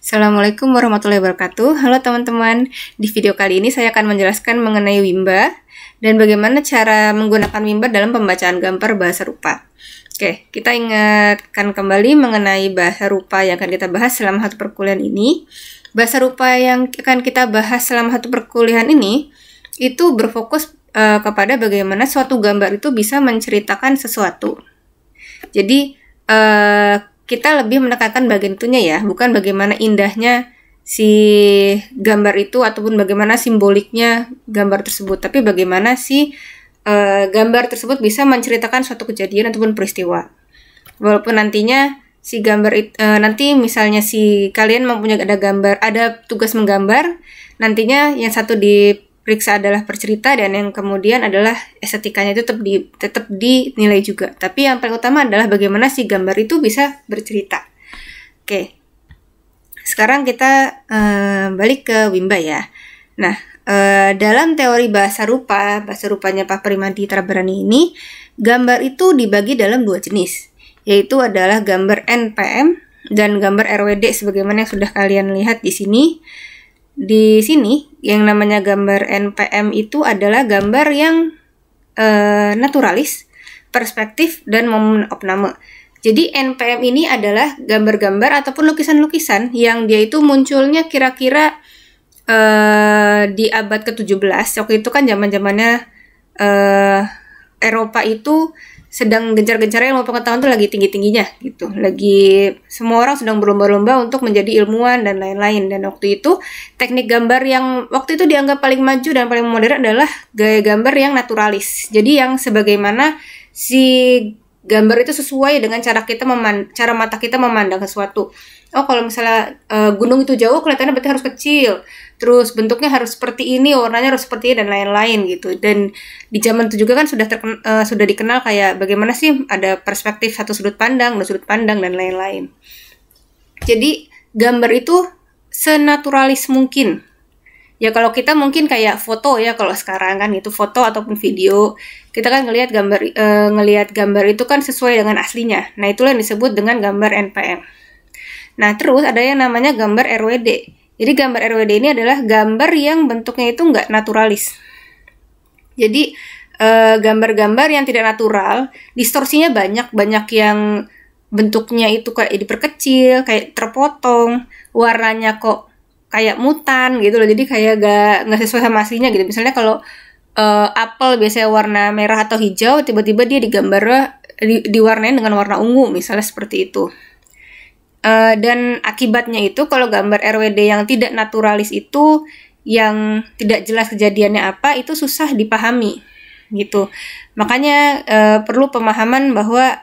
Assalamualaikum warahmatullahi wabarakatuh. Halo teman-teman, di video kali ini saya akan menjelaskan mengenai Wimba dan bagaimana cara menggunakan Wimba dalam pembacaan gambar bahasa rupa. Oke, kita ingatkan kembali mengenai bahasa rupa yang akan kita bahas selama satu perkuliahan ini. Bahasa rupa yang akan kita bahas selama satu perkuliahan ini itu berfokus kepada bagaimana suatu gambar itu bisa menceritakan sesuatu. Jadi, kita lebih menekankan bagian itunya ya, bukan bagaimana indahnya si gambar itu ataupun bagaimana simboliknya gambar tersebut, tapi bagaimana si gambar tersebut bisa menceritakan suatu kejadian ataupun peristiwa. Walaupun nantinya si gambar nanti misalnya si kalian mempunyai ada tugas menggambar, nantinya yang satu diperiksa adalah bercerita dan yang kemudian adalah estetikanya itu tetap dinilai juga. Tapi yang paling utama adalah bagaimana si gambar itu bisa bercerita. Oke, sekarang kita balik ke Wimba ya. Nah, dalam teori bahasa rupanya Pak Primadi Traberani ini, gambar itu dibagi dalam dua jenis, yaitu adalah gambar NPM dan gambar RWD sebagaimana yang sudah kalian lihat di sini. Di sini yang namanya gambar NPM itu adalah gambar yang naturalis, perspektif, dan momen opname. Jadi NPM ini adalah gambar-gambar ataupun lukisan-lukisan yang dia itu munculnya kira-kira di abad ke-17. Waktu itu kan zaman-zamannya Eropa itu sedang gencar-gencarnya ilmu pengetahuan tuh lagi tinggi-tingginya gitu. Lagi semua orang sedang berlomba-lomba untuk menjadi ilmuwan dan lain-lain. Dan waktu itu teknik gambar yang waktu itu dianggap paling maju dan paling modern adalah gaya gambar yang naturalis. Jadi yang sebagaimana si gambar itu sesuai dengan cara mata kita memandang sesuatu. Oh, kalau misalnya gunung itu jauh, kelihatannya berarti harus kecil. Terus bentuknya harus seperti ini, warnanya harus seperti ini, dan lain-lain gitu. Dan di zaman itu juga kan sudah dikenal kayak bagaimana sih ada perspektif satu sudut pandang, dua sudut pandang, dan lain-lain. Jadi gambar itu senaturalis mungkin. Ya kalau kita mungkin kayak foto ya, kalau sekarang kan itu foto ataupun video, kita kan ngelihat gambar itu kan sesuai dengan aslinya. Nah, itulah yang disebut dengan gambar NPM. Nah, terus ada yang namanya gambar RWD. Jadi gambar RWD ini adalah gambar yang bentuknya itu nggak naturalis. Jadi gambar-gambar yang tidak natural, distorsinya banyak yang bentuknya itu kayak diperkecil, kayak terpotong, warnanya kok kayak mutan gitu loh. Jadi kayak nggak sesuai sama aslinya gitu. Misalnya kalau apel biasanya warna merah atau hijau, tiba-tiba dia diwarnain dengan warna ungu, misalnya seperti itu. Dan akibatnya itu kalau gambar RWD yang tidak naturalis itu yang tidak jelas kejadiannya apa itu susah dipahami gitu. Makanya perlu pemahaman bahwa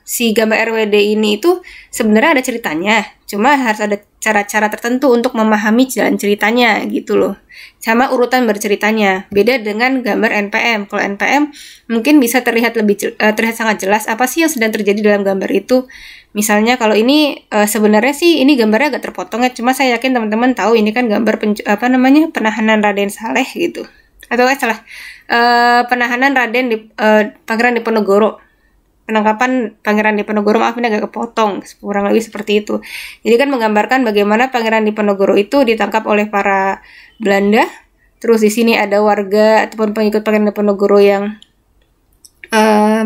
si gambar RWD ini itu sebenarnya ada ceritanya, cuma harus ada cara-cara tertentu untuk memahami jalan ceritanya gitu loh. Sama urutan berceritanya. Beda dengan gambar NPM. Kalau NPM mungkin bisa terlihat sangat jelas apa sih yang sedang terjadi dalam gambar itu. Misalnya kalau ini sebenarnya sih ini gambarnya agak terpotong ya, cuma saya yakin teman-teman tahu ini kan gambar penahanan Raden Saleh gitu. Atau penahanan Pangeran Diponegoro. Penangkapan Pangeran Diponegoro, maaf ini agak kepotong, kurang lebih seperti itu. Jadi kan menggambarkan bagaimana Pangeran Diponegoro itu ditangkap oleh para Belanda. Terus di sini ada warga ataupun pengikut Pangeran Diponegoro yang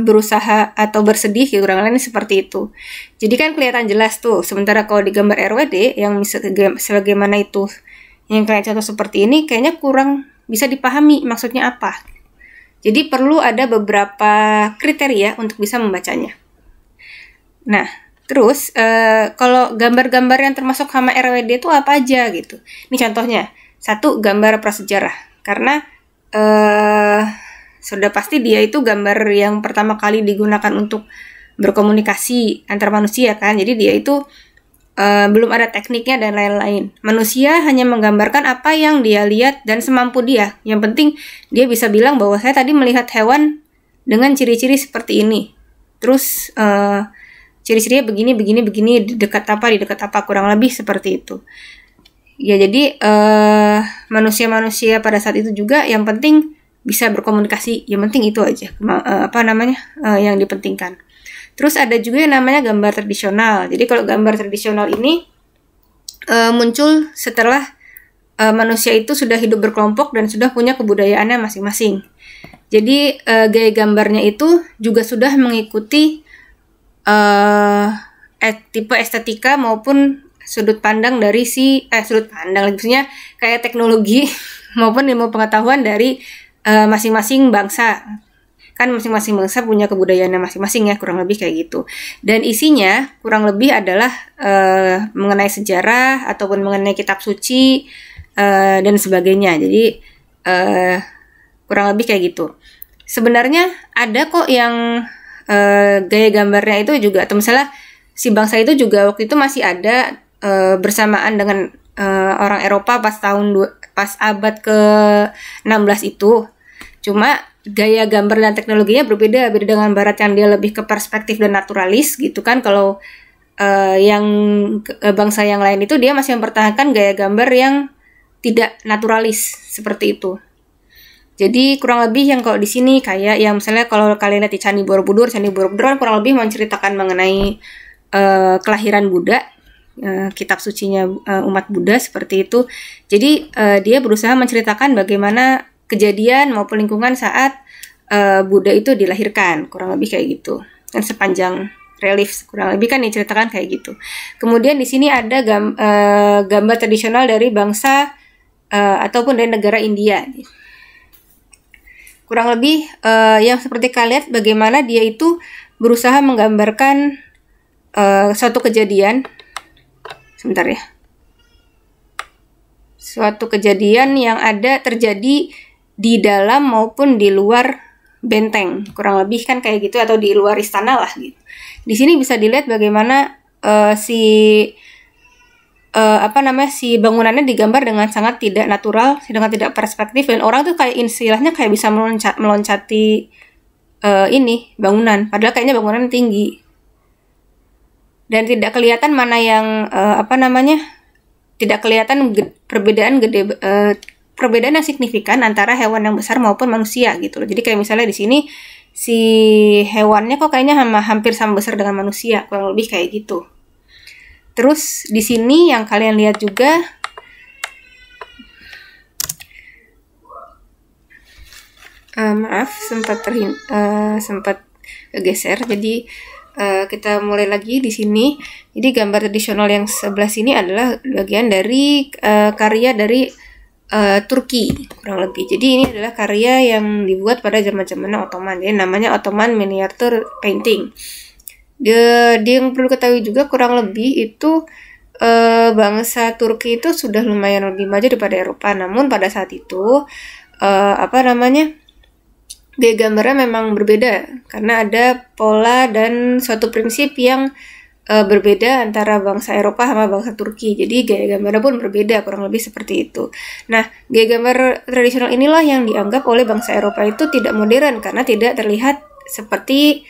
berusaha atau bersedih, kurang lebih seperti itu. Jadi kan kelihatan jelas tuh. Sementara kalau di gambar RWD yang sebagaimana itu yang kayak contoh seperti ini kayaknya kurang bisa dipahami maksudnya apa. Jadi perlu ada beberapa kriteria untuk bisa membacanya. Nah, terus kalau gambar-gambar yang termasuk sama RWD itu apa aja gitu. Ini contohnya. Satu, gambar prasejarah. Karena sudah pasti dia itu gambar yang pertama kali digunakan untuk berkomunikasi antar manusia kan. Jadi dia itu belum ada tekniknya dan lain-lain. Manusia hanya menggambarkan apa yang dia lihat dan semampu dia. Yang penting dia bisa bilang bahwa saya tadi melihat hewan dengan ciri-ciri seperti ini. Terus ciri-cirinya begini, di dekat apa, kurang lebih seperti itu. Ya jadi manusia-manusia pada saat itu juga yang penting bisa berkomunikasi. Yang penting itu aja yang dipentingkan. Terus ada juga yang namanya gambar tradisional. Jadi kalau gambar tradisional ini muncul setelah manusia itu sudah hidup berkelompok dan sudah punya kebudayaannya masing-masing. Jadi gaya gambarnya itu juga sudah mengikuti tipe estetika maupun sudut pandang dari sudut pandang, maksudnya kayak teknologi maupun ilmu pengetahuan dari masing-masing bangsa. Kan masing-masing bangsa punya kebudayaannya masing-masing ya, kurang lebih kayak gitu. Dan isinya kurang lebih adalah mengenai sejarah ataupun mengenai kitab suci dan sebagainya. Jadi kurang lebih kayak gitu. Sebenarnya ada kok yang gaya gambarnya itu juga, atau misalnya si bangsa itu juga waktu itu masih ada bersamaan dengan orang Eropa pas abad ke-16 itu. Cuma gaya gambar dan teknologinya beda dengan Barat yang dia lebih ke perspektif dan naturalis gitu kan. Kalau yang bangsa yang lain itu dia masih mempertahankan gaya gambar yang tidak naturalis seperti itu. Jadi kurang lebih yang kalau di sini kayak yang misalnya kalau kalian lihat di Candi Borobudur kan kurang lebih menceritakan mengenai kelahiran Buddha, kitab sucinya umat Buddha seperti itu. Jadi dia berusaha menceritakan bagaimana kejadian maupun lingkungan saat Buddha itu dilahirkan, kurang lebih kayak gitu. Dan sepanjang relief kurang lebih kan diceritakan kayak gitu. Kemudian di sini ada gambar tradisional dari bangsa ataupun dari negara India. Kurang lebih yang seperti kalian lihat bagaimana dia itu berusaha menggambarkan suatu kejadian. Sebentar ya. Suatu kejadian yang terjadi di dalam maupun di luar benteng. Kurang lebih kan kayak gitu, atau di luar istana lah gitu. Di sini bisa dilihat bagaimana si bangunannya digambar dengan sangat tidak natural, dengan tidak perspektif, dan orang tuh kayak istilahnya kayak bisa meloncati bangunan, padahal kayaknya bangunan tinggi. Dan tidak kelihatan mana yang tidak kelihatan perbedaan yang signifikan antara hewan yang besar maupun manusia gitu loh. Jadi kayak misalnya di sini si hewannya kok kayaknya hampir sama besar dengan manusia, kurang lebih kayak gitu. Terus di sini yang kalian lihat juga maaf sempat kegeser. Jadi kita mulai lagi di sini. Jadi gambar tradisional yang sebelah sini adalah bagian dari karya dari Turki kurang lebih. Jadi ini adalah karya yang dibuat pada zaman-zaman Ottoman. Jadi namanya Ottoman Miniature Painting. Dia yang perlu ketahui juga kurang lebih itu bangsa Turki itu sudah lumayan lebih maju daripada Eropa. Namun pada saat itu gaya gambarnya memang berbeda karena ada pola dan suatu prinsip yang berbeda antara bangsa Eropa sama bangsa Turki. Jadi gaya gambarnya pun berbeda, kurang lebih seperti itu. Nah, gaya gambar tradisional inilah yang dianggap oleh bangsa Eropa itu tidak modern karena tidak terlihat seperti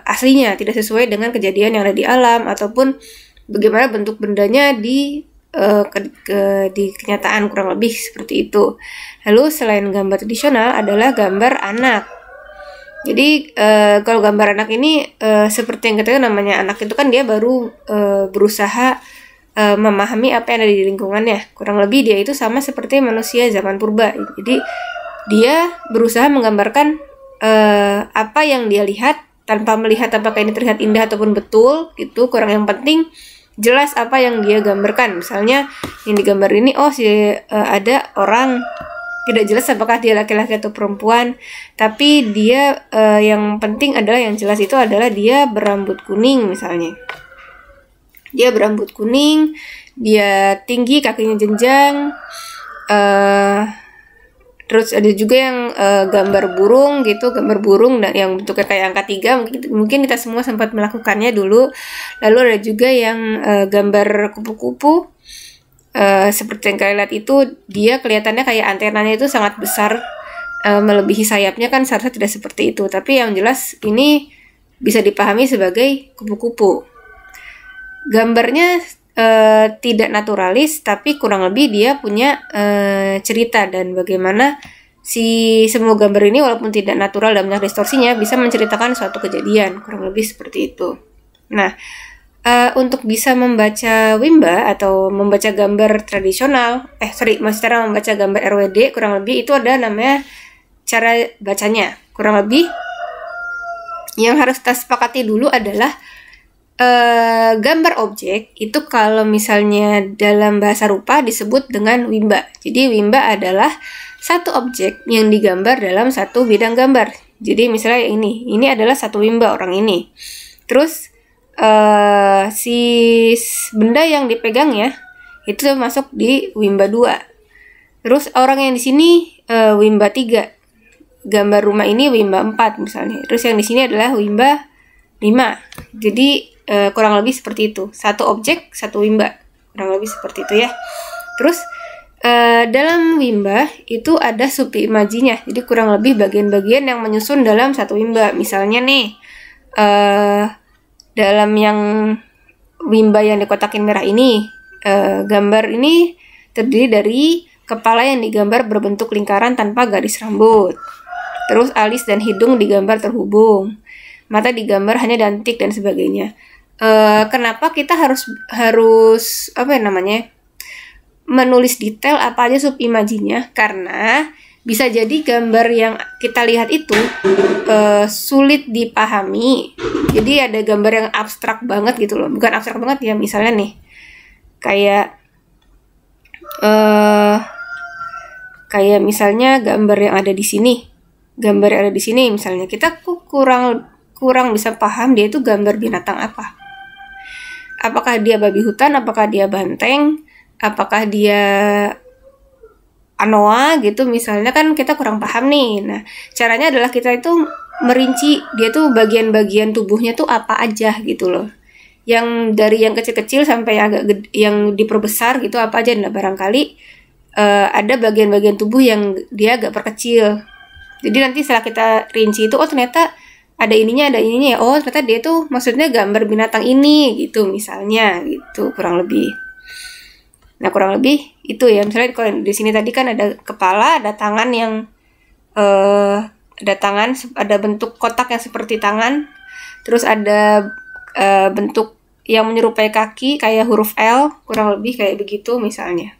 aslinya, tidak sesuai dengan kejadian yang ada di alam ataupun bagaimana bentuk bendanya di kenyataan, kurang lebih seperti itu. Lalu selain gambar tradisional adalah gambar anak. Jadi kalau gambar anak ini seperti yang kita tahu, namanya anak itu kan dia baru berusaha memahami apa yang ada di lingkungannya. Kurang lebih dia itu sama seperti manusia zaman purba. Jadi dia berusaha menggambarkan apa yang dia lihat tanpa melihat apakah ini terlihat indah ataupun betul gitu. Kurang yang penting jelas apa yang dia gambarkan. Misalnya yang digambar ini ada orang, tidak jelas apakah dia laki-laki atau perempuan, tapi dia yang penting adalah yang jelas itu adalah dia berambut kuning misalnya. Dia berambut kuning, dia tinggi, kakinya jenjang. Terus ada juga yang gambar burung gitu, gambar burung dan yang bentuknya kayak angka 3, mungkin kita semua sempat melakukannya dulu. Lalu ada juga yang gambar kupu-kupu, seperti yang kalian lihat itu, dia kelihatannya kayak antenanya itu sangat besar, melebihi sayapnya kan, seharusnya tidak seperti itu. Tapi yang jelas ini bisa dipahami sebagai kupu-kupu. Gambarnya tidak naturalis, tapi kurang lebih dia punya cerita dan bagaimana semua gambar ini walaupun tidak natural dan banyak distorsinya bisa menceritakan suatu kejadian, kurang lebih seperti itu. Nah, untuk bisa membaca Wimba atau membaca gambar tradisional, maksud cara membaca gambar RWD kurang lebih itu ada namanya cara bacanya. Kurang lebih yang harus kita sepakati dulu adalah gambar objek itu kalau misalnya dalam bahasa rupa disebut dengan Wimba. Jadi Wimba adalah satu objek yang digambar dalam satu bidang gambar. Jadi misalnya ini adalah satu Wimba orang ini. Terus si benda yang dipegang ya itu masuk di Wimba 2. Terus orang yang di sini Wimba 3. Gambar rumah ini Wimba 4 misalnya. Terus yang di sini adalah Wimba 5. Jadi kurang lebih seperti itu. Satu objek, satu Wimba. Kurang lebih seperti itu ya. Terus dalam Wimba itu ada subimajinya. Jadi kurang lebih bagian-bagian yang menyusun dalam satu Wimba. Misalnya nih dalam yang Wimba yang dikotakin merah ini, gambar ini terdiri dari kepala yang digambar berbentuk lingkaran tanpa garis rambut. Terus alis dan hidung digambar terhubung. Mata digambar hanya dantik dan sebagainya. Kenapa kita harus menulis detail apa aja subimajinya? Karena bisa jadi gambar yang kita lihat itu sulit dipahami. Jadi ada gambar yang abstrak banget gitu loh. Bukan abstrak banget ya, misalnya nih kayak misalnya gambar yang ada di sini. Gambar yang ada di sini misalnya kita kurang bisa paham dia itu gambar binatang apa. Apakah dia babi hutan, apakah dia banteng, apakah dia anoa gitu misalnya, kan kita kurang paham nih. Nah, caranya adalah kita itu merinci dia tuh bagian-bagian tubuhnya tuh apa aja gitu loh. Yang dari yang kecil-kecil sampai yang agak gede, yang diperbesar gitu apa aja. Nah, barangkali ada bagian-bagian tubuh yang dia agak perkecil. Jadi nanti setelah kita rinci itu, oh ternyata ada ininya ya. Oh ternyata dia tuh maksudnya gambar binatang ini gitu misalnya gitu kurang lebih. Nah kurang lebih itu ya. Misalnya kalau di sini tadi kan ada kepala, ada tangan yang ada bentuk kotak yang seperti tangan. Terus ada bentuk yang menyerupai kaki kayak huruf L, kurang lebih kayak begitu misalnya.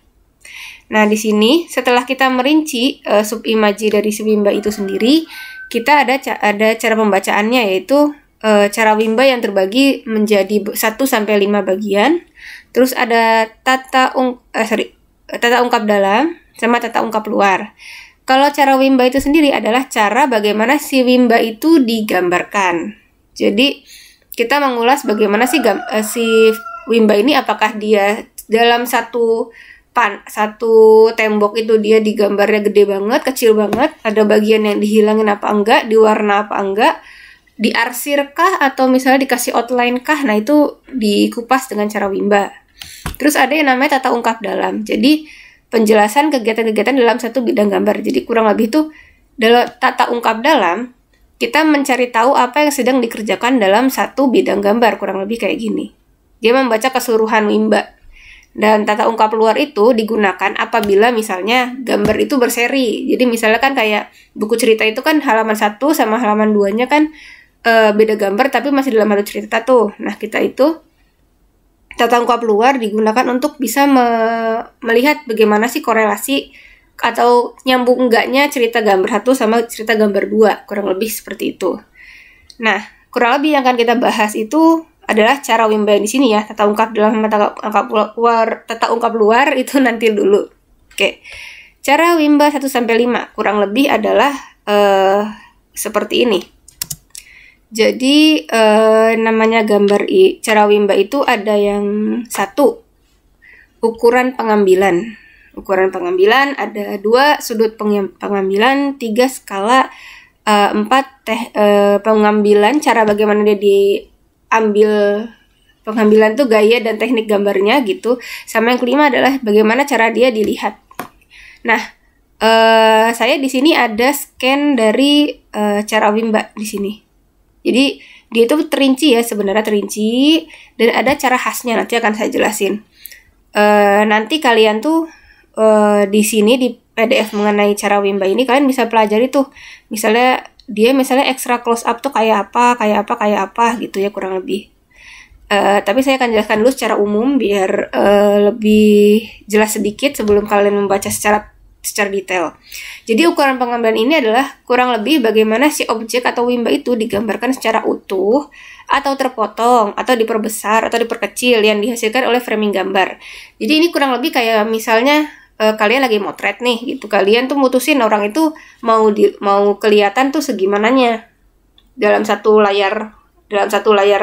Nah di sini setelah kita merinci subimaji dari si Wimba itu sendiri, kita ada cara pembacaannya, yaitu cara Wimba yang terbagi menjadi 1 sampai 5 bagian. Terus ada tata ungkap dalam sama tata ungkap luar. Kalau cara Wimba itu sendiri adalah cara bagaimana si Wimba itu digambarkan. Jadi kita mengulas bagaimana si Wimba ini, apakah dia dalam satu tembok itu dia digambarnya gede banget, kecil banget, ada bagian yang dihilangin apa enggak, diwarna apa enggak, diarsirkah atau misalnya dikasih outline kah. Nah itu dikupas dengan cara Wimba. Terus ada yang namanya tata ungkap dalam. Jadi penjelasan kegiatan-kegiatan dalam satu bidang gambar. Jadi kurang lebih tuh dalam tata ungkap dalam kita mencari tahu apa yang sedang dikerjakan dalam satu bidang gambar, kurang lebih kayak gini. Dia membaca keseluruhan Wimba. Dan tata ungkap luar itu digunakan apabila misalnya gambar itu berseri. Jadi misalnya kan kayak buku cerita itu kan halaman 1 sama halaman 2-nya kan beda gambar tapi masih dalam satu cerita tuh. Nah kita itu tata ungkap luar digunakan untuk bisa melihat bagaimana sih korelasi atau nyambung enggaknya cerita gambar 1 sama cerita gambar 2. Kurang lebih seperti itu. Nah kurang lebih yang akan kita bahas itu adalah cara Wimba yang di sini ya, tata ungkap dalam sama tata ungkap luar itu nanti dulu. Oke. Cara Wimba 1 sampai 5 kurang lebih adalah seperti ini. Jadi namanya gambar cara Wimba itu ada yang 1 ukuran pengambilan. Ukuran pengambilan ada 2 sudut pengambilan, 3 skala, 4 pengambilan, cara bagaimana dia ambil pengambilan tuh gaya dan teknik gambarnya gitu. Sama yang kelima adalah bagaimana cara dia dilihat. Nah, saya di sini ada scan dari cara Wimba di sini. Jadi dia itu terinci ya, sebenarnya terinci dan ada cara khasnya, nanti akan saya jelasin. Nanti kalian tuh di sini di PDF mengenai cara Wimba ini kalian bisa pelajari tuh. Misalnya extra close up tuh kayak apa gitu ya kurang lebih. Tapi saya akan jelaskan dulu secara umum biar lebih jelas sedikit sebelum kalian membaca secara detail. Jadi ukuran pengambilan ini adalah kurang lebih bagaimana si objek atau wimba itu digambarkan secara utuh atau terpotong atau diperbesar atau diperkecil yang dihasilkan oleh framing gambar. Jadi ini kurang lebih kayak misalnya kalian lagi motret nih gitu. Kalian tuh mutusin orang itu mau kelihatan tuh segimananya dalam satu layar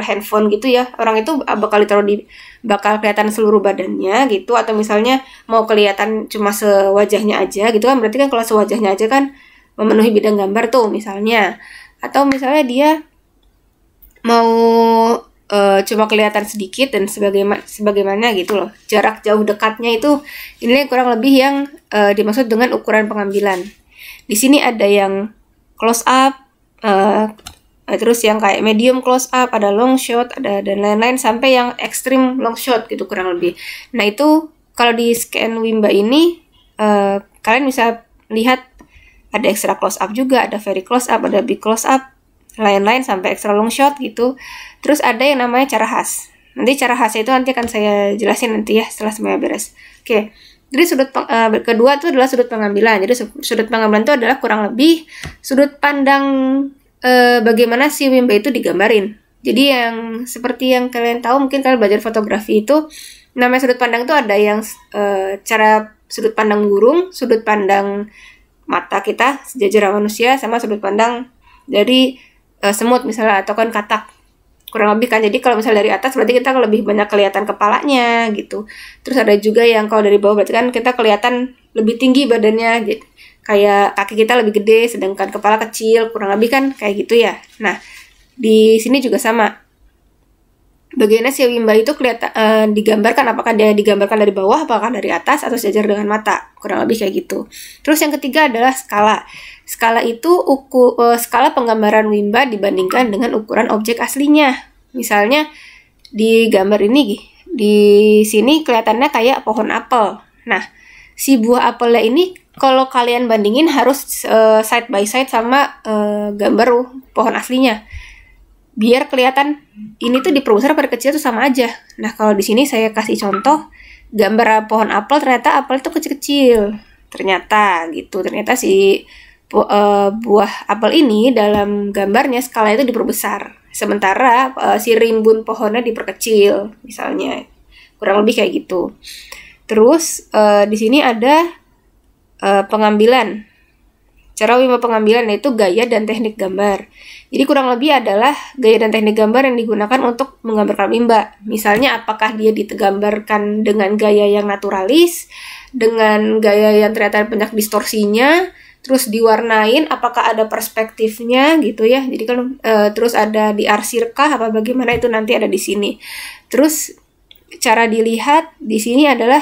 handphone gitu ya. Orang itu bakal kelihatan seluruh badannya gitu, atau misalnya mau kelihatan cuma sewajahnya aja gitu kan. Berarti kan kalau sewajahnya aja kan memenuhi bidang gambar tuh misalnya. Atau misalnya dia mau cuma kelihatan sedikit dan sebagaimana gitu loh. Jarak jauh dekatnya itu ini kurang lebih yang dimaksud dengan ukuran pengambilan. Di sini ada yang close up, terus yang kayak medium close up, ada long shot, ada dan lain-lain sampai yang extreme long shot gitu kurang lebih. Nah itu kalau di scan Wimba ini kalian bisa lihat ada extra close up juga, ada very close up, ada big close up, lain-lain sampai extra long shot gitu. Terus ada yang namanya cara khas. Nanti cara khasnya itu nanti akan saya jelasin nanti ya setelah semuanya beres. Oke. Jadi kedua itu adalah sudut pengambilan. Jadi sudut pengambilan itu adalah kurang lebih sudut pandang bagaimana si Wimba itu digambarin. Jadi yang seperti yang kalian tahu, mungkin kalian belajar fotografi itu namanya sudut pandang itu ada yang cara sudut pandang burung, sudut pandang mata kita sejajar manusia, sama sudut pandang dari semut misalnya atau kan katak. Kurang lebih kan. Jadi kalau misalnya dari atas berarti kita lebih banyak kelihatan kepalanya gitu. Terus ada juga yang kalau dari bawah berarti kan kita kelihatan lebih tinggi badannya. Jadi, kayak kaki kita lebih gede sedangkan kepala kecil, kurang lebih kan kayak gitu ya. Nah, di sini juga sama. Bagaimana si Wimba itu kelihatan digambarkan, apakah dia digambarkan dari bawah, apakah dari atas atau sejajar dengan mata. Kurang lebih kayak gitu. Terus yang ketiga adalah skala. Skala itu skala penggambaran Wimba dibandingkan dengan ukuran objek aslinya. Misalnya di gambar ini di sini kelihatannya kayak pohon apel. Nah, si buah apelnya ini kalau kalian bandingin harus side by side sama gambar pohon aslinya. Biar kelihatan ini tuh diperbesar pada kecil tuh sama aja. Nah, kalau di sini saya kasih contoh gambar pohon apel, ternyata apel itu kecil-kecil. Ternyata gitu. Ternyata si buah apel ini dalam gambarnya skalanya itu diperbesar. Sementara si rimbun pohonnya diperkecil misalnya. Kurang lebih kayak gitu. Terus di sini ada pengambilan. Cara Wimba pengambilan yaitu gaya dan teknik gambar. Jadi kurang lebih adalah gaya dan teknik gambar yang digunakan untuk menggambarkan Wimba. Misalnya apakah dia digambarkan dengan gaya yang naturalis, dengan gaya yang ternyata banyak distorsinya, terus diwarnain, apakah ada perspektifnya gitu ya. Jadi kalau terus ada diarsirkah apa bagaimana itu nanti ada di sini. Terus cara dilihat di sini adalah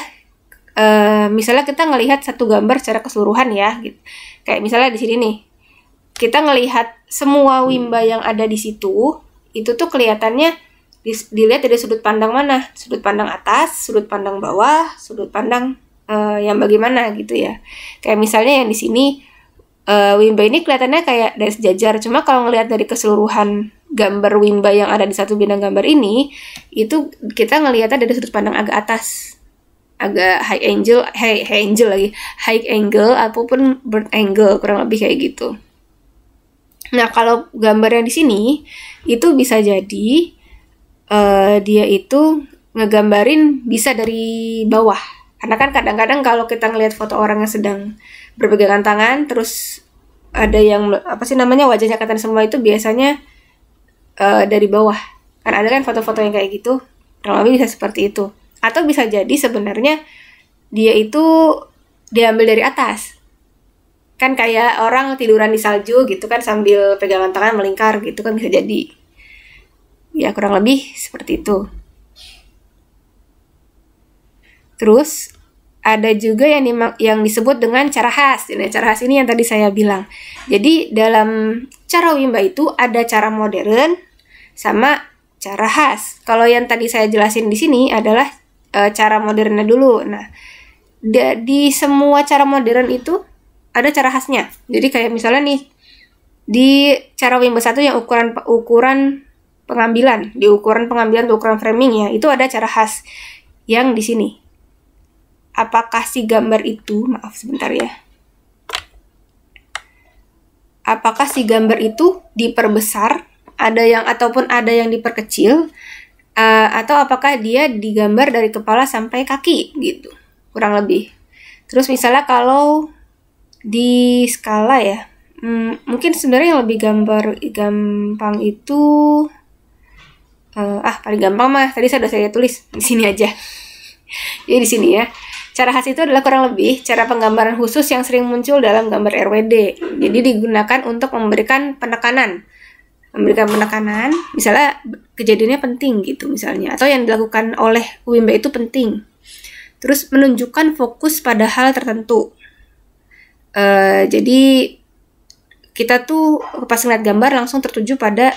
misalnya kita ngelihat satu gambar secara keseluruhan ya gitu. Kayak misalnya di sini nih, kita ngelihat semua Wimba yang ada di situ, itu tuh kelihatannya dilihat dari sudut pandang mana? Sudut pandang atas, sudut pandang bawah, sudut pandang yang bagaimana gitu ya. Kayak misalnya yang di sini Wimba ini kelihatannya kayak dari sejajar, cuma kalau ngelihat dari keseluruhan gambar Wimba yang ada di satu bidang gambar ini, itu kita ngelihatnya dari sudut pandang agak atas. Agak high angle ataupun bird angle, kurang lebih kayak gitu. Nah, kalau gambar yang di sini itu bisa jadi dia itu ngegambarin bisa dari bawah. Karena kan kadang-kadang kalau kita ngelihat foto orang yang sedang berpegangan tangan, terus ada yang wajahnya kelihatan semua, itu biasanya dari bawah. Kan ada kan foto-foto yang kayak gitu, kurang lebih bisa seperti itu. Atau bisa jadi sebenarnya dia itu diambil dari atas. Kan kayak orang tiduran di salju gitu kan sambil pegangan tangan melingkar gitu kan, bisa jadi. Ya kurang lebih seperti itu. Terus ada juga yang disebut dengan cara khas. Nah, cara khas ini yang tadi saya bilang. Jadi dalam cara Wimba itu ada cara modern sama cara khas. Kalau yang tadi saya jelasin di sini adalah cara modernnya dulu. Nah, di semua cara modern itu ada cara khasnya. Jadi kayak misalnya nih, di cara Wimba 1 yang ukuran pengambilan, di ukuran pengambilan atau ukuran framing ya, itu ada cara khas yang di sini. Apakah si gambar itu, maaf sebentar ya. Apakah si gambar itu diperbesar, ataupun ada yang diperkecil, atau apakah dia digambar dari kepala sampai kaki gitu, kurang lebih. Terus misalnya kalau di skala ya, mungkin sebenarnya yang lebih gampang itu paling gampang mah tadi saya tulis di sini aja. Jadi di sini ya. Cara khas itu adalah kurang lebih cara penggambaran khusus yang sering muncul dalam gambar RWD. Jadi digunakan untuk memberikan penekanan. Misalnya kejadiannya penting gitu misalnya, atau yang dilakukan oleh Wimba itu penting. Terus menunjukkan fokus pada hal tertentu. Jadi kita tuh pas ngeliat gambar langsung tertuju pada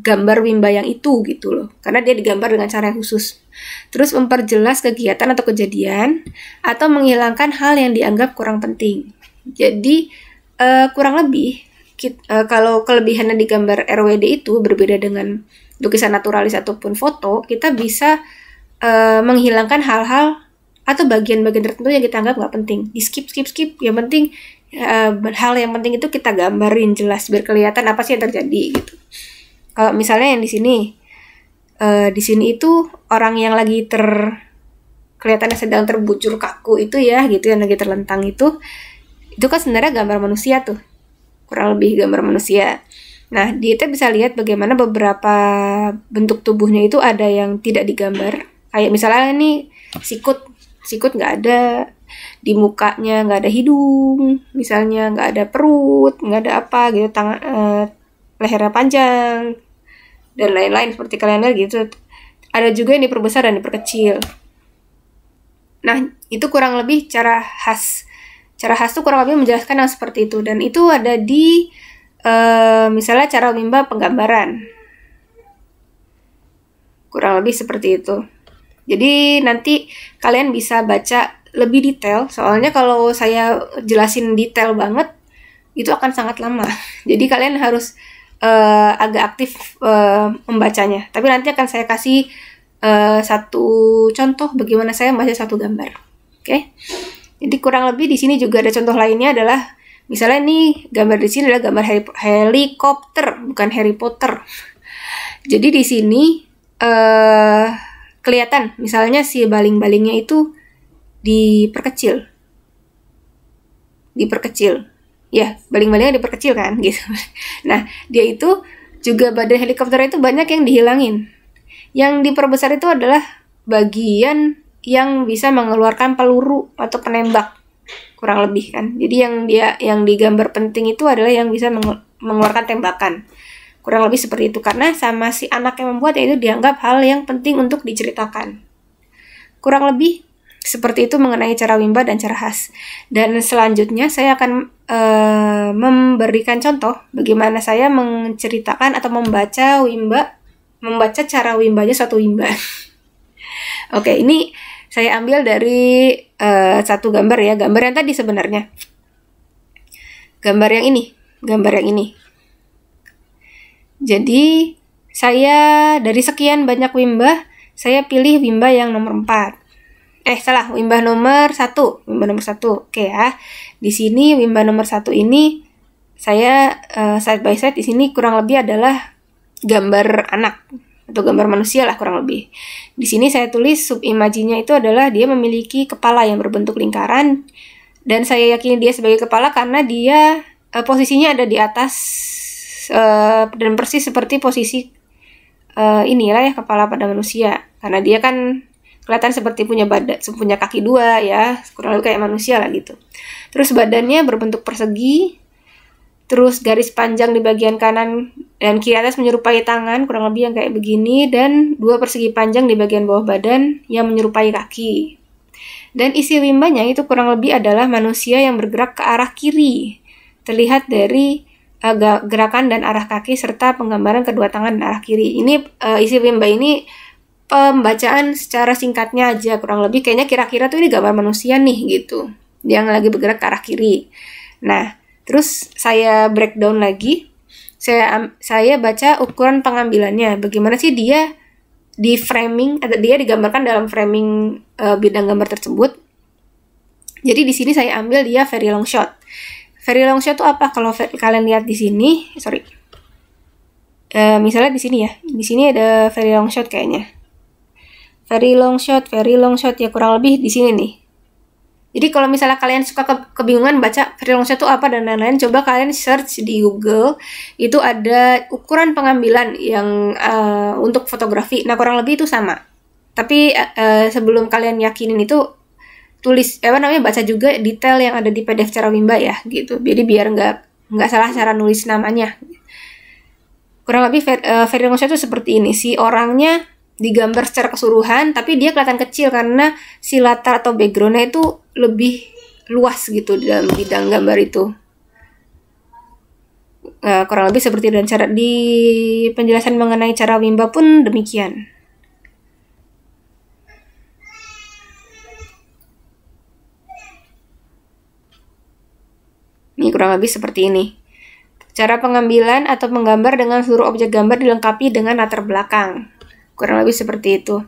gambar Wimba yang itu gitu loh, karena dia digambar dengan cara yang khusus. Terus memperjelas kegiatan atau kejadian, atau menghilangkan hal yang dianggap kurang penting. Jadi kurang lebih kalau kelebihannya di gambar RWD itu berbeda dengan lukisan naturalis ataupun foto, kita bisa menghilangkan hal-hal atau bagian-bagian tertentu yang kita anggap nggak penting, di skip. Yang penting hal yang penting itu kita gambarin jelas biar kelihatan apa sih yang terjadi gitu. Kalau misalnya yang di sini itu orang yang lagi kelihatannya sedang terbujur kaku itu ya gitu, yang lagi terlentang itu kan sebenarnya gambar manusia tuh, kurang lebih gambar manusia. Nah, kita bisa lihat bagaimana beberapa bentuk tubuhnya itu ada yang tidak digambar, kayak misalnya ini sikut nggak ada, di mukanya nggak ada hidung, misalnya nggak ada perut, nggak ada apa gitu, lehernya panjang dan lain-lain seperti kalian lihat gitu. Ada juga yang diperbesar dan diperkecil. Nah, itu kurang lebih cara khas. Cara khas itu kurang lebih menjelaskan yang seperti itu, dan itu ada di misalnya cara Wimba penggambaran. Kurang lebih seperti itu. Jadi nanti kalian bisa baca lebih detail, soalnya kalau saya jelasin detail banget itu akan sangat lama. Jadi kalian harus agak aktif membacanya. Tapi nanti akan saya kasih satu contoh bagaimana saya membaca satu gambar. Oke? Jadi kurang lebih di sini juga ada contoh lainnya, adalah misalnya nih gambar di sini adalah gambar helikopter, bukan Harry Potter. Jadi di sini kelihatan misalnya si baling-balingnya itu diperkecil. Ya, baling-balingnya diperkecil kan gitu. Nah, dia itu juga badan helikopter itu banyak yang dihilangin. Yang diperbesar itu adalah bagian yang bisa mengeluarkan peluru atau penembak, kurang lebih kan. Jadi yang digambar penting itu adalah yang bisa mengeluarkan tembakan. Kurang lebih seperti itu, karena sama si anak yang membuat itu dianggap hal yang penting untuk diceritakan. Kurang lebih seperti itu mengenai cara Wimba dan cara khas. Dan selanjutnya saya akan memberikan contoh bagaimana saya menceritakan atau membaca cara Wimbanya suatu Wimba. Oke, ini saya ambil dari satu gambar ya, gambar yang tadi sebenarnya. Gambar yang ini. Jadi saya dari sekian banyak Wimba, saya pilih Wimba yang nomor 4. Wimba nomor 1. Oke ya. Di sini Wimba nomor 1 ini saya side by side di sini kurang lebih adalah gambar anak atau gambar manusia lah kurang lebih. Di sini saya tulis subimajinya itu adalah dia memiliki kepala yang berbentuk lingkaran, dan saya yakini dia sebagai kepala karena dia posisinya ada di atas dan persis seperti posisi inilah ya kepala pada manusia, karena dia kan kelihatan seperti punya kaki 2 ya, kurang lebih kayak manusia lah gitu. Terus badannya berbentuk persegi, terus garis panjang di bagian kanan dan kiri atas menyerupai tangan, kurang lebih yang kayak begini, dan 2 persegi panjang di bagian bawah badan yang menyerupai kaki. Dan isi Wimbanya itu kurang lebih adalah manusia yang bergerak ke arah kiri, terlihat dari gerakan dan arah kaki serta penggambaran kedua tangan dan arah kiri. Ini isi Wimba ini pembacaan secara singkatnya aja, kurang lebih kayaknya kira-kira tuh ini gambar manusia nih gitu, yang lagi bergerak ke arah kiri. Nah, terus saya breakdown lagi. Saya baca ukuran pengambilannya, bagaimana sih dia di framing atau dia digambarkan dalam framing bidang gambar tersebut. Jadi di sini saya ambil dia very long shot. Very long shot itu apa? Kalau kalian lihat di sini, misalnya di sini ya, di sini ada very long shot kayaknya. Very long shot ya, kurang lebih di sini nih. Jadi kalau misalnya kalian suka kebingungan baca very long shot itu apa dan lain-lain, coba kalian search di Google, itu ada ukuran pengambilan yang untuk fotografi. Nah, kurang lebih itu sama. Tapi sebelum kalian yakinin itu, baca juga detail yang ada di PDF Carawimba ya, gitu. Jadi biar nggak salah cara nulis namanya. Kurang lebih very long shot itu seperti ini. Si orangnya digambar secara keseluruhan, tapi dia kelihatan kecil karena si latar atau backgroundnya itu lebih luas gitu di dalam bidang gambar itu. Kurang lebih seperti dan cara di penjelasan mengenai Carawimba pun demikian. Ini kurang lebih seperti ini. Cara pengambilan atau menggambar dengan seluruh objek gambar dilengkapi dengan latar belakang. Kurang lebih seperti itu.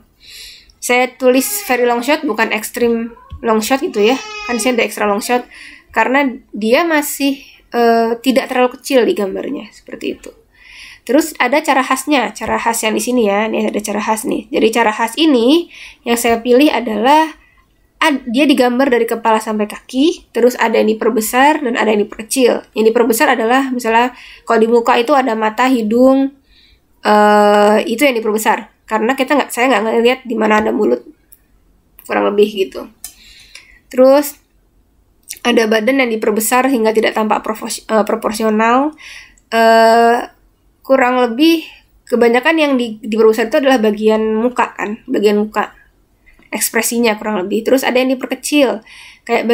Saya tulis very long shot, bukan extreme long shot gitu ya. Kan di sini ada extra long shot karena dia masih tidak terlalu kecil di gambarnya, seperti itu. Terus ada cara khasnya. Cara khas yang di sini ya. Ini ada cara khas nih. Jadi cara khas ini yang saya pilih adalah dia digambar dari kepala sampai kaki, terus ada yang diperbesar dan ada yang diperkecil. Yang diperbesar adalah misalnya kalau di muka itu ada mata, hidung, itu yang diperbesar. Karena saya nggak ngelihat di mana ada mulut, kurang lebih gitu. Terus ada badan yang diperbesar hingga tidak tampak proporsional. Kurang lebih kebanyakan yang diperbesar itu adalah bagian muka kan, bagian muka, ekspresinya kurang lebih. Terus ada yang diperkecil, kayak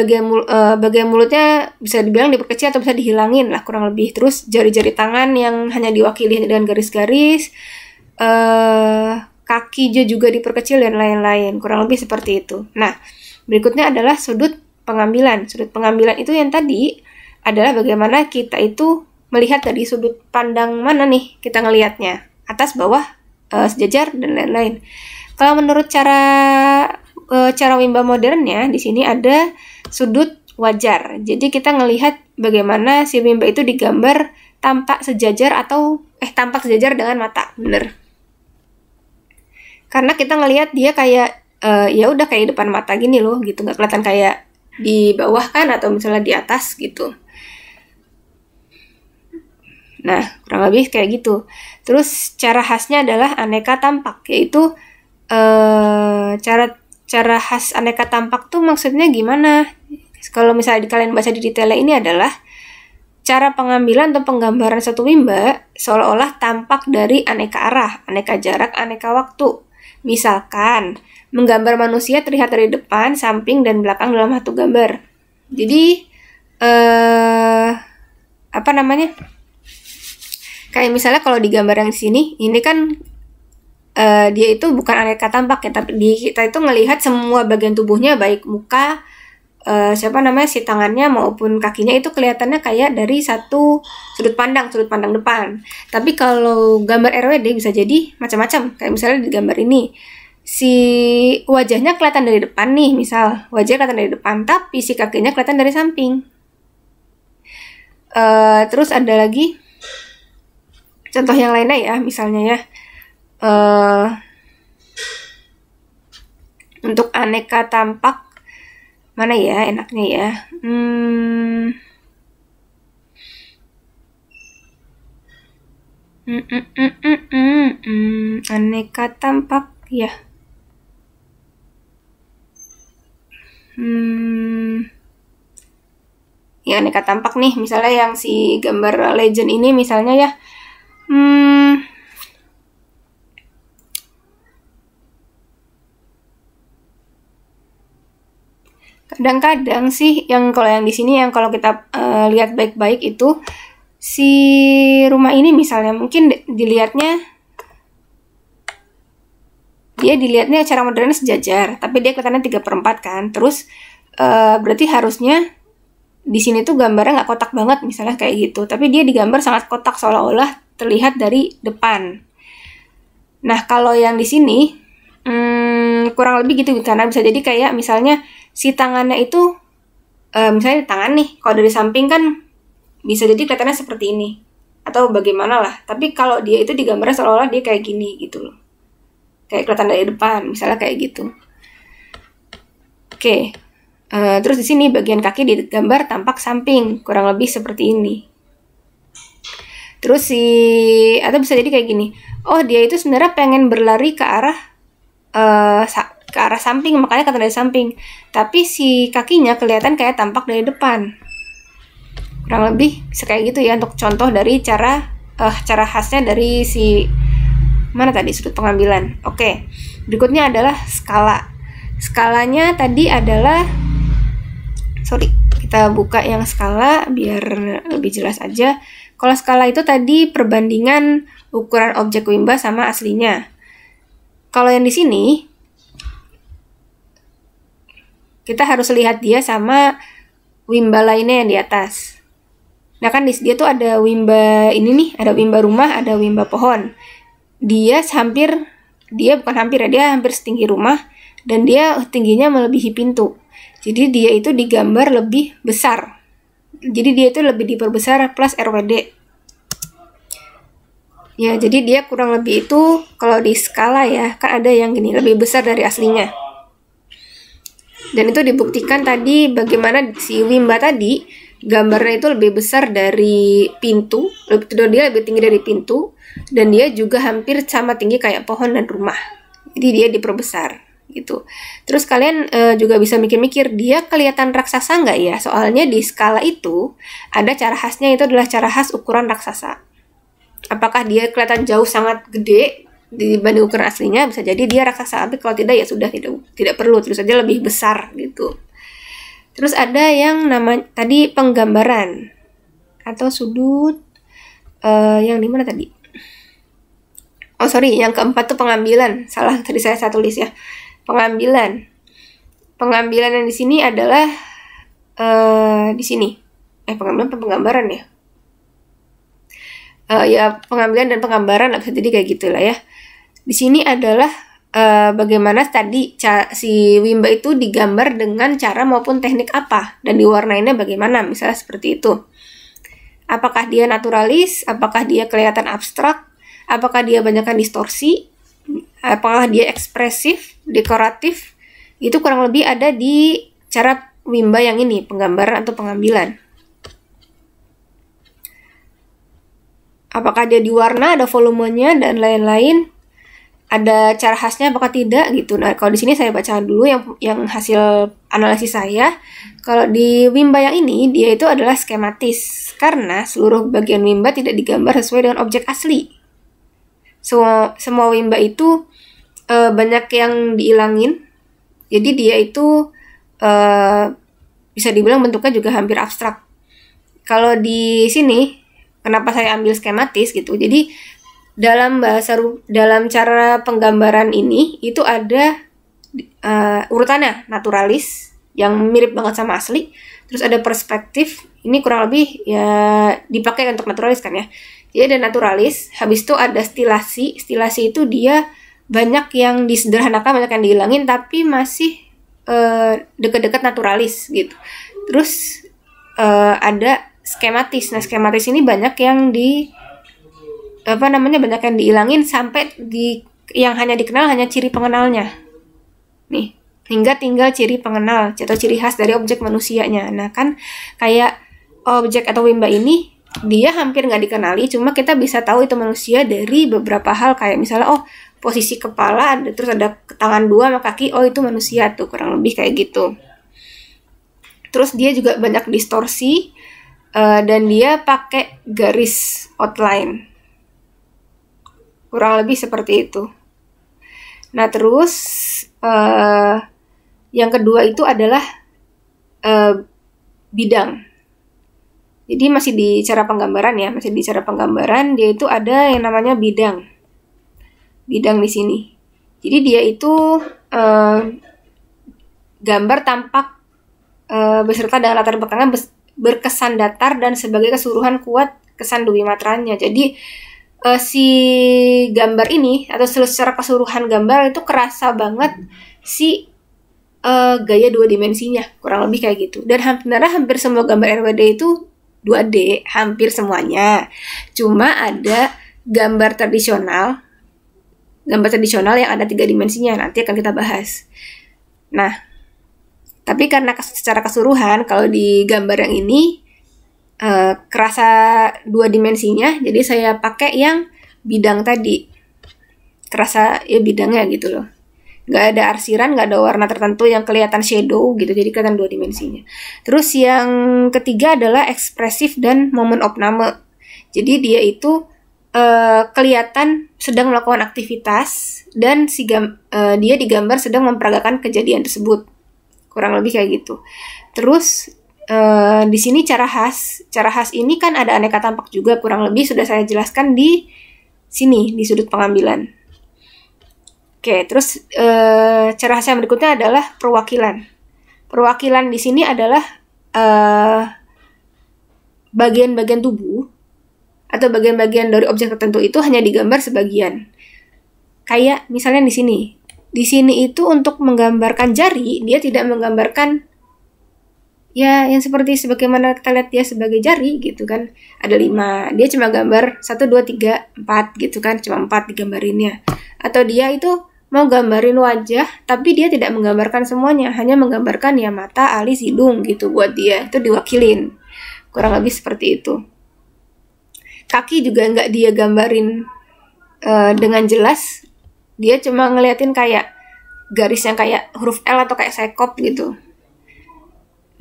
bagian mulutnya bisa dibilang diperkecil atau bisa dihilangin lah kurang lebih. Terus jari-jari tangan yang hanya diwakili dengan garis-garis. Kaki juga diperkecil dan lain-lain, kurang lebih seperti itu. Nah, berikutnya adalah sudut pengambilan. Sudut pengambilan itu yang tadi adalah bagaimana kita itu melihat dari sudut pandang mana nih kita ngelihatnya, atas, bawah, sejajar dan lain-lain. Kalau menurut Carawimba modernnya, di sini ada sudut wajar. Jadi kita ngelihat bagaimana si Wimba itu digambar tampak sejajar tampak sejajar dengan mata, bener. Karena kita ngelihat dia kayak ya udah kayak depan mata gini loh, gitu, nggak kelihatan kayak di bawah kan atau misalnya di atas gitu. Nah, kurang lebih kayak gitu. Terus cara khasnya adalah aneka tampak, yaitu cara khas aneka tampak tuh maksudnya gimana? Kalau misalnya kalian baca di detailnya ini adalah cara pengambilan atau penggambaran satu wimba seolah-olah tampak dari aneka arah, aneka jarak, aneka waktu. Misalkan, menggambar manusia terlihat dari depan, samping, dan belakang dalam satu gambar. Jadi, kayak misalnya kalau di gambar yang di sini, ini kan dia itu bukan aneka tampak ya, tapi kita itu ngelihat semua bagian tubuhnya, baik muka, si tangannya maupun kakinya itu kelihatannya kayak dari satu sudut pandang depan. Tapi kalau gambar RWD bisa jadi macam-macam. Kayak misalnya di gambar ini, si wajahnya kelihatan dari depan nih, misal wajahnya kelihatan dari depan, tapi si kakinya kelihatan dari samping. Terus ada lagi contoh yang lainnya ya, misalnya ya, untuk aneka tampak mana ya enaknya ya? Aneka tampak ya. Ya aneka tampak nih, misalnya yang si gambar legend ini misalnya ya. Kadang-kadang sih kalau yang di sini yang kalau kita lihat baik-baik itu si rumah ini misalnya mungkin dilihatnya cara modernnya sejajar, tapi dia kelihatannya 3/4 kan. Terus berarti harusnya di sini tuh gambarnya nggak kotak banget misalnya kayak gitu, tapi dia digambar sangat kotak seolah-olah terlihat dari depan. Nah kalau yang di sini kurang lebih gitu, karena bisa jadi kayak misalnya si tangannya itu misalnya tangan nih, kalau dari samping kan bisa jadi kelihatannya seperti ini atau bagaimana lah, tapi kalau dia itu digambarnya seolah-olah dia kayak gini gitu loh, kayak kelihatan dari depan misalnya kayak gitu. Oke. Terus di sini bagian kaki digambar tampak samping, kurang lebih seperti ini. Terus atau bisa jadi kayak gini. Oh, dia itu sebenarnya pengen berlari ke arah samping, makanya kata dari samping. Tapi si kakinya kelihatan kayak tampak dari depan. Kurang lebih bisa kayak gitu ya, untuk contoh dari cara khasnya dari mana tadi sudut pengambilan. Oke. Berikutnya adalah skala. Skalanya tadi adalah kita buka yang skala biar lebih jelas aja. Kalau skala itu tadi perbandingan ukuran objek Wimba sama aslinya. Kalau yang di sini kita harus lihat dia sama Wimba lainnya yang di atas. Nah kan dia tuh ada Wimba ini nih, ada Wimba rumah, ada Wimba pohon. Dia hampir setinggi rumah, dan dia tingginya melebihi pintu. Jadi dia itu digambar lebih besar. Jadi dia itu lebih diperbesar plus RWD. Ya, jadi dia kurang lebih itu kalau di skala ya, kan ada yang gini, lebih besar dari aslinya. Dan itu dibuktikan tadi bagaimana si Wimba tadi gambarnya itu lebih besar dari pintu, dia lebih tinggi dari pintu, dan dia juga hampir sama tinggi kayak pohon dan rumah. Jadi dia diperbesar gitu. Terus kalian juga bisa mikir-mikir, dia kelihatan raksasa nggak ya? Soalnya di skala itu ada cara khasnya, itu adalah cara khas ukuran raksasa. Apakah dia kelihatan jauh sangat gede dibanding ukuran aslinya? Bisa jadi dia raksasa, tapi kalau tidak ya sudah, tidak perlu, terus saja lebih besar gitu. Terus ada yang namanya tadi penggambaran atau sudut, yang di mana tadi? Oh sorry, yang keempat tuh pengambilan. Salah, tadi saya tulis ya. Pengambilan yang di sini adalah di sini. Penggambaran ya. Ya pengambilan dan penggambaran bisa jadi kayak gitulah ya. Di sini adalah bagaimana tadi si Wimba itu digambar dengan cara maupun teknik apa dan diwarnainnya bagaimana, misalnya seperti itu. Apakah dia naturalis? Apakah dia kelihatan abstrak? Apakah dia banyakkan distorsi? Apakah dia ekspresif, dekoratif? Itu kurang lebih ada di cara Wimba yang ini, penggambaran atau pengambilan. Apakah dia diwarna, ada volumenya dan lain-lain? Ada cara khasnya apakah tidak gitu. Nah, kalau di sini saya baca dulu yang hasil analisis saya. Kalau di Wimba yang ini, dia itu adalah skematis karena seluruh bagian Wimba tidak digambar sesuai dengan objek asli. Semua Wimba itu banyak yang diilangin, jadi dia itu bisa dibilang bentuknya juga hampir abstrak. Kalau di sini, kenapa saya ambil skematis gitu? Jadi dalam cara penggambaran ini itu ada urutannya, naturalis yang mirip banget sama asli, terus ada perspektif, ini kurang lebih ya dipakai untuk naturalis kan ya. Jadi ada naturalis, habis itu ada stilasi. Stilasi itu dia banyak yang disederhanakan, banyak yang dihilangin, tapi masih dekat-dekat naturalis gitu. Terus ada skematis. Nah, skematis ini banyak yang banyak yang dihilangin sampai yang hanya dikenal hanya ciri pengenalnya. Nih, hingga tinggal ciri pengenal atau ciri khas dari objek manusianya. Nah, kan kayak objek atau Wimba ini dia hampir nggak dikenali, cuma kita bisa tahu itu manusia dari beberapa hal, kayak misalnya posisi kepala, terus ada tangan dua sama kaki, itu manusia tuh, kurang lebih kayak gitu. Terus dia juga banyak distorsi dan dia pakai garis outline, kurang lebih seperti itu. Nah terus yang kedua itu adalah bidang. Jadi masih di cara penggambaran ya, dia itu ada yang namanya bidang di sini. Jadi dia itu gambar tampak beserta dengan latar belakangnya berkesan datar dan sebagai keseluruhan kuat kesan Dwi Matranya. Jadi si gambar ini atau secara keseluruhan gambar itu kerasa banget si gaya 2 dimensinya, kurang lebih kayak gitu. Dan hampir semua gambar RWD itu 2D, hampir semuanya. Cuma ada gambar tradisional yang ada 3 dimensinya, nanti akan kita bahas. Nah, tapi karena secara keseluruhan, kalau di gambar yang ini kerasa 2 dimensinya, jadi saya pakai yang bidang tadi. Kerasa ya bidangnya gitu loh. Nggak ada arsiran, nggak ada warna tertentu yang kelihatan shadow gitu, jadi kelihatan 2 dimensinya. Terus yang ketiga adalah ekspresif dan momen opname. Jadi dia itu kelihatan sedang melakukan aktivitas dan dia digambar sedang memperagakan kejadian tersebut. Kurang lebih kayak gitu. Terus di sini cara khas ini kan ada aneka tampak juga, kurang lebih sudah saya jelaskan di sini di sudut pengambilan. Oke, terus cara khas yang berikutnya adalah perwakilan. Perwakilan di sini adalah bagian-bagian tubuh atau bagian-bagian dari objek tertentu itu hanya digambar sebagian. Kayak misalnya di sini. Di sini itu untuk menggambarkan jari, dia tidak menggambarkan ya yang seperti sebagaimana kita lihat dia sebagai jari gitu kan. Ada 5, dia cuma gambar 1, 2, 3, 4 gitu kan, cuma 4 digambarinnya. Atau dia itu mau gambarin wajah, tapi dia tidak menggambarkan semuanya, hanya menggambarkan ya mata, alis, hidung gitu buat dia, itu diwakilin. Kurang lebih seperti itu. Kaki juga nggak dia gambarin dengan jelas, dia cuma ngeliatin kayak garis yang kayak huruf L atau kayak sekop gitu.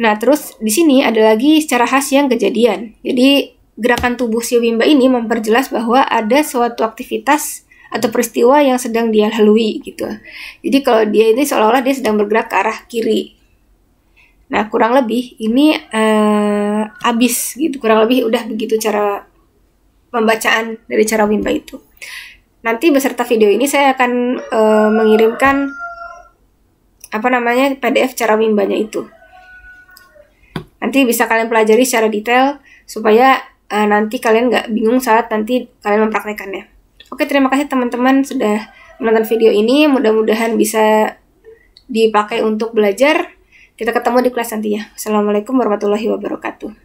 Nah, terus di sini ada lagi secara khas yang kejadian. Jadi gerakan tubuh si Wimba ini memperjelas bahwa ada suatu aktivitas atau peristiwa yang sedang dia lalui gitu. Jadi kalau dia ini seolah-olah dia sedang bergerak ke arah kiri. Nah, kurang lebih ini abis gitu. Kurang lebih udah begitu cara pembacaan dari cara Wimba itu. Nanti beserta video ini saya akan mengirimkan PDF cara Wimbanya itu. Nanti bisa kalian pelajari secara detail supaya nanti kalian nggak bingung saat nanti kalian mempraktekannya. Oke, terima kasih teman-teman sudah menonton video ini. Mudah-mudahan bisa dipakai untuk belajar. Kita ketemu di kelas nanti ya. Assalamualaikum warahmatullahi wabarakatuh.